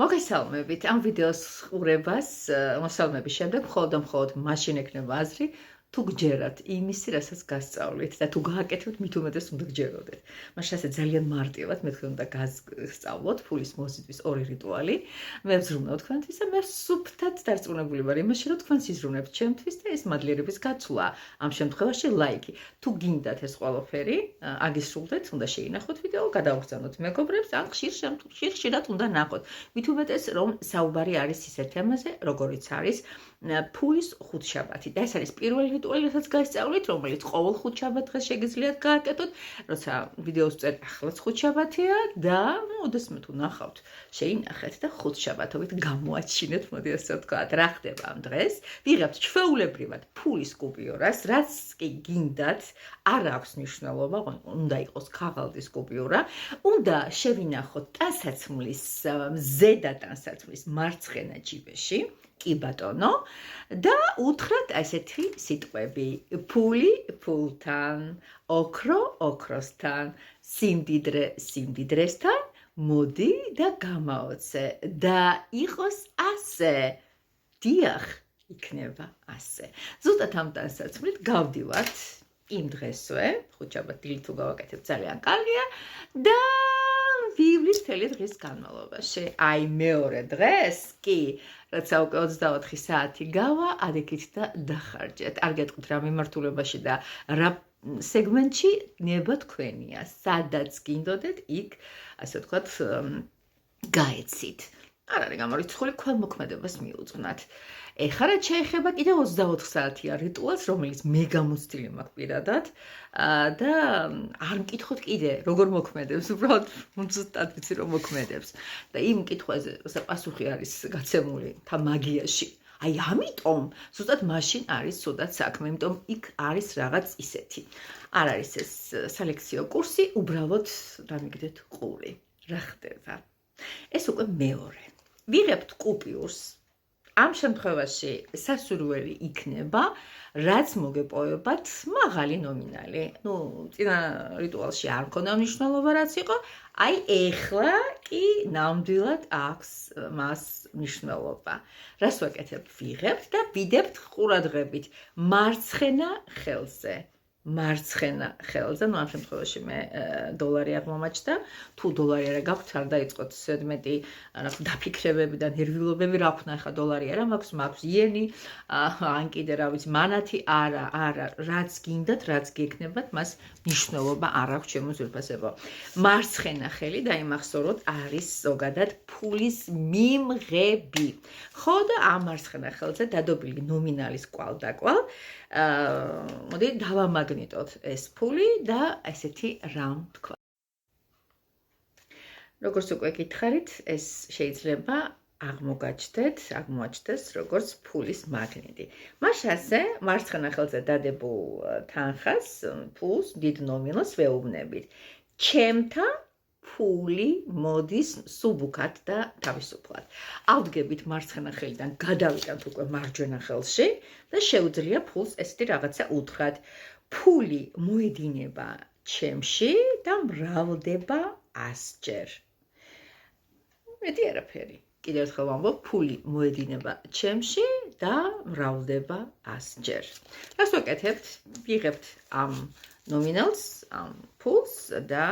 მოგესალმებით ამ ვიდეოს ყურებას მოსალმების შემდეგ მხოლოდ მაშინ ექნება აზრი თუ გჯერათ იმისი, რასაც გასწავლით და თუ გააკეთებთ, მით უმეტეს უნდა გჯეროდეთ. მაშინ ასე ძალიან მარტივად მე თქვენ უნდა გასწავლოთ ფულის მოზიდვის ორი რიტუალი. მე ვზრუნავ თქვენთვის და მე სუფთად დარწმუნებული ვარ იმაში, რომ თქვენ სიზრუნებთ ჩემთვის და ეს მადლიერების გაცვლა. ამ შემთხვევაში ლაიქი. თუ გინდათ ეს ყველაფერი, აგისრულდეთ, უნდა შეინახოთ ვიდეო, გადაუგზავნოთ მეგობრებს, ან ხშირად უნდა ნახოთ. მით უმეტეს რომ საუბარი არის ისეთ თემაზე, როგორიც არის ფულის ხუთშაბათი. და ეს არის პირველი რიტუალი, რასაც გასწავლით, რომელიც ყოველ ხუთშაბათ დღეს შეგიძლიათ გააკეთოთ, როცა ვიდეოს წერთ ახლაც ხუთშაბათია და ოდესმე თუ ნახავთ, შეინახეთ და ხუთშაბათობით გამოაჩინეთ, მოდი ასე ვთქვათ, რა ხდება ამ დღეს. ვიღებთ ჩვეულებრივად ფულის კუპიურას, რაც კი გინდათ, არ აქვს მნიშვნელობა, უნდა იყოს ქაღალდის კუპიურა, უნდა შევინახოთ ტანსაცმლის, ზედა ტანსაცმლის მარცხენა ჯიბეში. კი ბატონო და უთხრათ ესეთი სიტყვები ფული ფულთან ოქრო ოქროსთან სიმდიდრე სიმდიდრესთან მოდი და გამაოცე და იყოს ასე დიახ იქნება ასე ზუსტად ამ ტანსაცმლით გავდივართ იმ დღესვე ხუთშაბათ დილით თუ გავაკეთებ ძალიან კარგია და ვივლის მთელი დღის განმავლობაში. აი მეორე დღეს კი როცა უკვე 24 საათი გავა, ადექით და დახარჯეთ. არ გეტყვით რა მიმართულებაში და რა სეგმენტში ნება თქვენია. სადაც გინდოდეთ, იქ ასე ვთქვათ, გაეცით. არ არის გამორიცხული ქველმოქმედებას მიუძღვნათ. ეხლა რაც შეეხება კიდე 24 საათია რიტუალს, რომელიც მე გამოცდილი მაქვს პირადად და არ მკითხოთ კიდე როგორ მოქმედებს, უბრალოდ ზუსტად ვიცი რომ მოქმედებს. და იმ კითხვაზე, როცა პასუხი არის გაცემული თა მაგიაში. აი ამიტომ ზუსტად მაშინ არის ცუდად საქმე, იმიტომ იქ არის რაღაც ისეთი. არ არის ეს სალექციო კურსი, უბრალოდ დამიგდეთ ყური. რა ხდება? ეს უკვე მეორე. ვიღებთ კუპიურს. ამ შემთხვევაში სასურველი იქნება, რაც მოგეპოვებათ მაღალი ნომინალი. წინა რიტუალში არ მქონდა მნიშვნელობა, რაც იყო, აი ეხლა კი ნამდვილად აქვს მას მნიშვნელობა. რას ვაკეთებ? ვიღებთ და ვიდებთ ყურადღებით მარცხენა ხელზე. მარცხენა ხელზე, ამ შემთხვევაში მე დოლარი არ მომაჩნდა. თუ დოლარი არა გაქვთ, არ დაიწყოთ ზედმეტი დაფიქრებები და ნერვიულობები, რა ვქნა ახლა დოლარი არა მაქვს იენი, ან კიდე რა ვიცი, მანათი, არა, რაც გინდათ, რაც გექნებათ, მას მნიშვნელობა არ აქვს ჩემო ძვირფასებო. მარცხენა ხელი დაიმახსოვროთ, არის ზოგადად ფულის მიმღები. ხო და ამ მარცხენა ხელზე დადობილი ნომინალის კვალ-დაკვალ მოდი დავამაგნიტოთ ეს ფული და ესეთი რამ თქვა. როგორც უკვე გითხარით, ეს შეიძლება აღმოაჩნდეს როგორც ფულის მაგნიტი. მაშასე მარცხენა ხელზე დადებულ თანხას, ფულს, დიდ ნომინალს ვეუბნებით. ჩემთა ფული მოდის სუბუქად და თავისუფლად. ავდგებით მარცხენა ხელიდან, გადავიტანთ უკვე მარჯვენა ხელში და შეუძლია ფულს ესეთი რაღაცა უთხრათ. ფული მოედინება ჩემში და მრავლდება 100-ჯერ. მეტი არაფერი. კიდევ ერთხელ ვამბობ, ფული მოედინება ჩემში და მრავლდება 100-ჯერ. რას ვაკეთებთ? ვიღებთ ამ ნომინალს, ამ ფულს და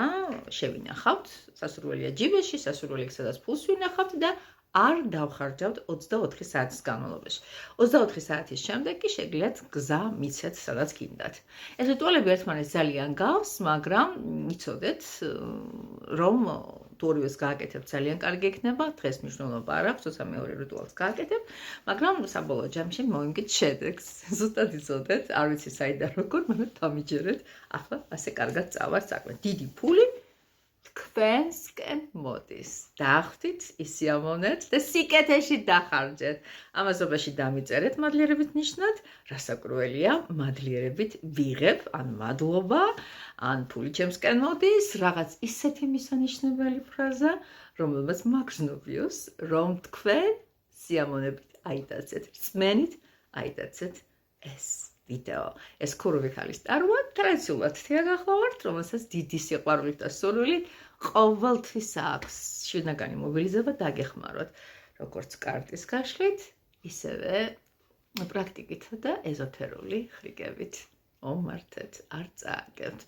შევინახავთ. სასურველია ჯიბეში, სასურველი სადაც ფულს ვინახავთ და არ დავხარჯავთ 24 საათის განმავლობაში. 24 საათის შემდეგ კი შეგიძლიათ გზა მიცეთ, სადაც გინდათ. ეს რიტუალები ერთმანეთს ძალიან გავს, მაგრამ იცოდეთ, რომ თუ ორივეს გააკეთებთ, ძალიან კარგი იქნება. დღეს მნიშვნელობა არ აქვს, თორსა მეორე რიტუალს გააკეთებ, მაგრამ საბოლოო ჯამში მოიმგეთ შედეგს. ზუსტად იცოდეთ, არ ვიცი საიდან როგორ, მაგრამ დამიჯერეთ, ახლა ასე კარგად წავართ საქმე. დიდი ფული თქვენსკენ მოდის. დახვდით, ისიამოვნეთ და სიკეთეში დახარჯეთ. ამასობაში დამიწერეთ მადლიერებით ნიშნად, რასაკრუელია, მადლიერებით ვიღებ, ან მადლობა, ან ფული ჩემსკენ მოდის, რაღაც ისეთი მისანიშნებელი ფრაზა, რომელმაც მაგზნობიოს, რომ თქვენ სიამოვნებით აიტაცეთ, რწმენით აიტაცეთ ეს ვიდეო. ეს ქურვი ქალის ტარვა ტრადიციულად თეაგახლავართ, რომელსაც დიდი სიყვარულით და სურვილით ყოველთვის აქვს შინაგანი მობილიზება დაგეხმაროთ, როგორც კარტის გაშლით, ისევე პრაქტიკითა და ეზოთერული ხრიგებით. მომართეთ, არ წააგებთ.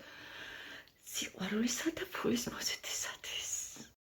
სიყვარულისა და ფულის მოზიდვისათვის.